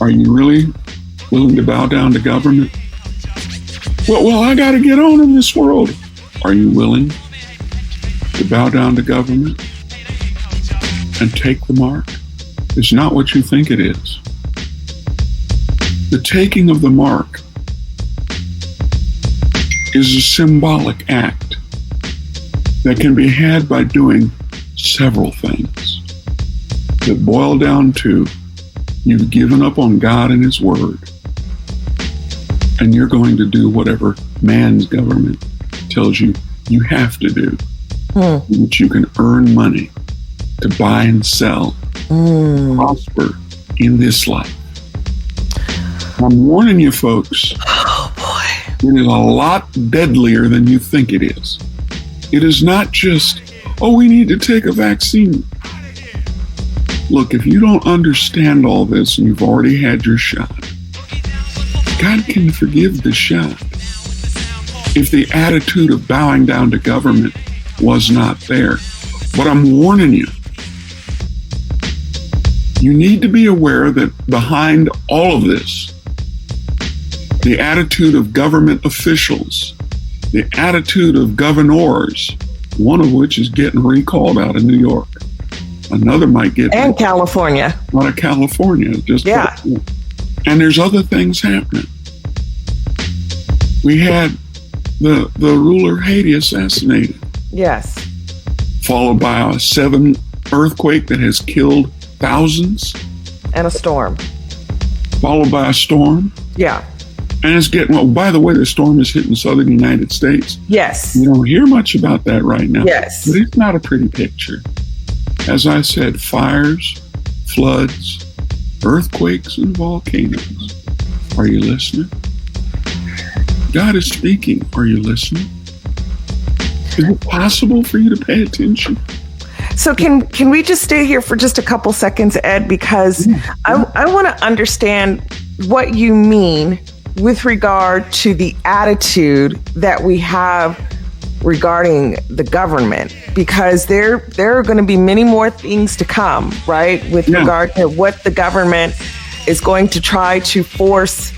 Are you really willing to bow down to government? Well, I got to get on in this world. Are you willing to bow down to government and take the mark? It's not what you think it is. The taking of the mark is a symbolic act that can be had by doing several things that boil down to you've given up on God and His Word, and you're going to do whatever man's government tells you you have to do, which you can earn money to buy and sell, prosper in this life. I'm warning you folks, oh boy, it is a lot deadlier than you think it is. It is not just, we need to take a vaccine. Look, if you don't understand all this and you've already had your shot, God can forgive the shot. If the attitude of bowing down to government was not there. But I'm warning you, you need to be aware that behind all of this, the attitude of government officials, the attitude of governors, one of which is getting recalled out of New York. Another might get... And California. Out of California. Yeah. And there's other things happening. We had the ruler Haiti assassinated. Yes. Followed by a 7 earthquake that has killed thousands. And a storm. Followed by a storm. Yeah. And it's getting, by the way, the storm is hitting southern United States. Yes. You don't hear much about that right now. Yes. But it's not a pretty picture. As I said, fires, floods, earthquakes, and volcanoes. Are you listening? God is speaking. Are you listening? Is it possible for you to pay attention? So can we just stay here for just a couple seconds, Ed? Because I want to understand what you mean with regard to the attitude that we have regarding the government, because there are going to be many more things to come, right? With regard to what the government is going to try to force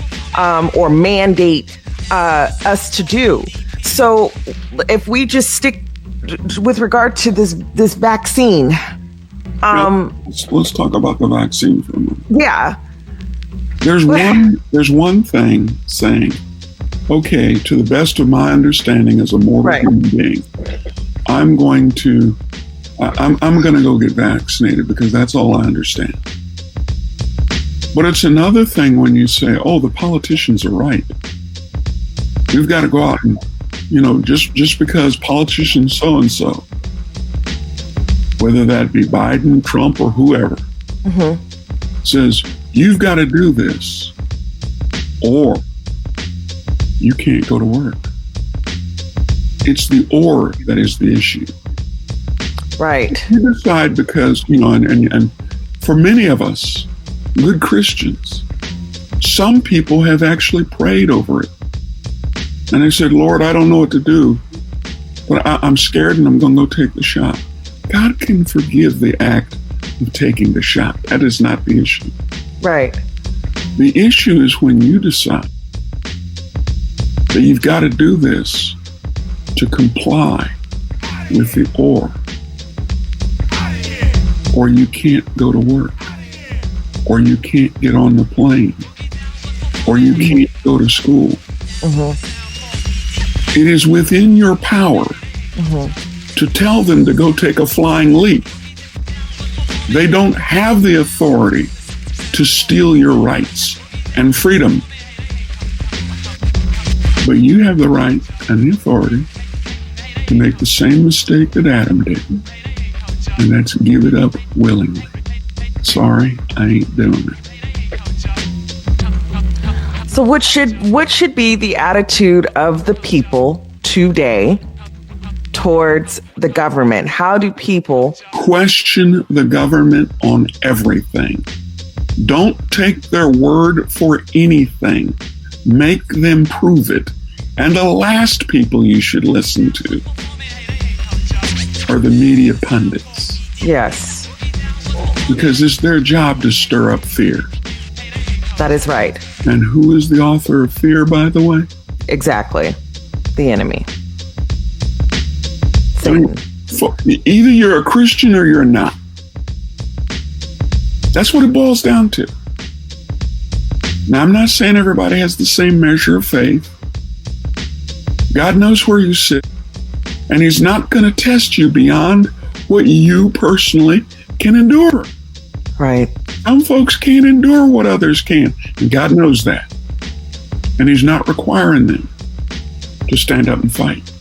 or mandate us to do. So if we just stick with regard to this vaccine. Let's talk about the vaccine for a moment. Yeah. There's one thing saying, okay, to the best of my understanding as a mortal human being, I'm going to go get vaccinated because that's all I understand. But it's another thing when you say, the politicians are right. We've got to go out and, just because politicians so-and-so, whether that be Biden, Trump, or whoever, says, you've got to do this, or you can't go to work. It's the or that is the issue. Right. You decide because, and for many of us, good Christians, some people have actually prayed over it. And they said, Lord, I don't know what to do, but I'm scared and I'm going to go take the shot. God can forgive the act of taking the shot. That is not the issue. Right. The issue is when you decide that you've got to do this to comply with the or you can't go to work, or you can't get on the plane, or you can't go to school. It is within your power to tell them to go take a flying leap. They don't have the authority to steal your rights and freedom. But you have the right and the authority to make the same mistake that Adam did, and that's give it up willingly. Sorry, I ain't doing it. So what should be the attitude of the people today towards the government? How do people question the government on everything? Don't take their word for anything. Make them prove it. And the last people you should listen to are the media pundits. Yes. Because it's their job to stir up fear. That is right. And who is the author of fear, by the way? Exactly. The enemy. Satan. Either you're a Christian or you're not. That's what it boils down to. Now, I'm not saying everybody has the same measure of faith. God knows where you sit, and he's not going to test you beyond what you personally can endure. Right. Some folks can't endure what others can, and God knows that. And he's not requiring them to stand up and fight.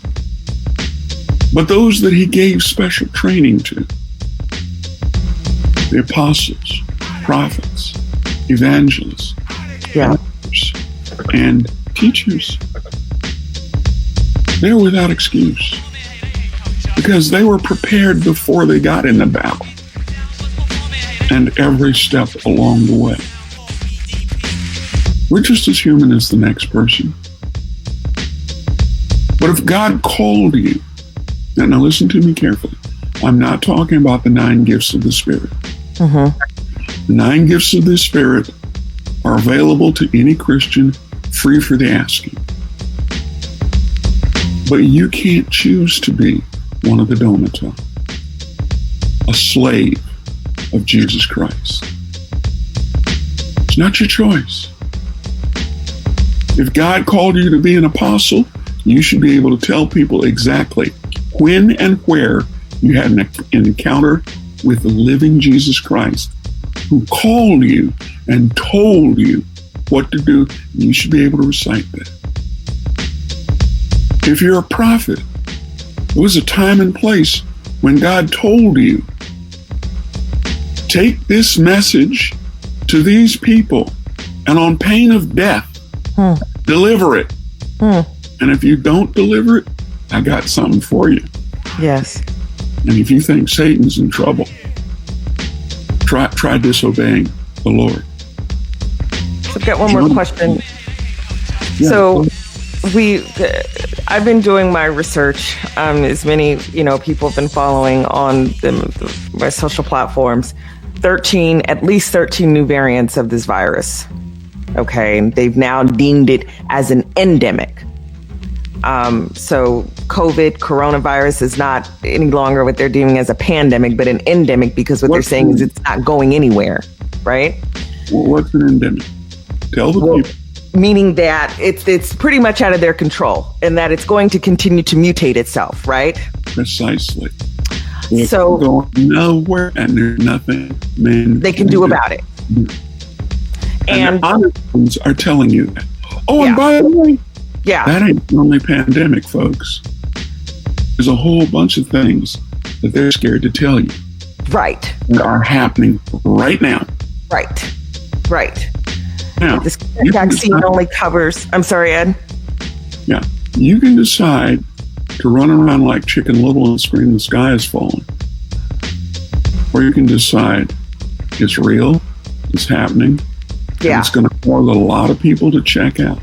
But those that he gave special training to, the apostles, prophets, evangelists, pastors, and teachers, they're without excuse because they were prepared before they got in the battle and every step along the way. We're just as human as the next person. But if God called you, now listen to me carefully. I'm not talking about the 9 gifts of the Spirit. The 9 gifts of the Spirit are available to any Christian, free for the asking. But you can't choose to be one of the Donata, a slave of Jesus Christ. It's not your choice. If God called you to be an apostle, you should be able to tell people exactly when and where you had an encounter with the living Jesus Christ, who called you and told you what to do. You should be able to recite that. If you're a prophet, there was a time and place when God told you, take this message to these people, and on pain of death, deliver it. And if you don't deliver it, I got something for you. Yes. And if you think Satan's in trouble, try disobeying the Lord. So I've got one more question. Yeah. So I've been doing my research, as many, people have been following on my social platforms, at least 13 new variants of this virus. Okay. And they've now deemed it as an endemic. So coronavirus is not any longer what they're deeming as a pandemic, but an endemic, because what they're saying is it's not going anywhere, right? Well, what's an endemic? Tell the people. Meaning that it's pretty much out of their control and that it's going to continue to mutate itself, right? Precisely. So it's going nowhere, and there's nothing they can do about it. And the honest ones are telling you that. Oh, and by the way, that ain't the only pandemic, folks. There's a whole bunch of things that they're scared to tell you. Right. That are happening right now. Right. Now, this vaccine only covers... I'm sorry, Ed? Yeah. You can decide to run around like Chicken Little and scream the sky is falling. Or you can decide it's real, it's happening, and it's going to cause a lot of people to check out.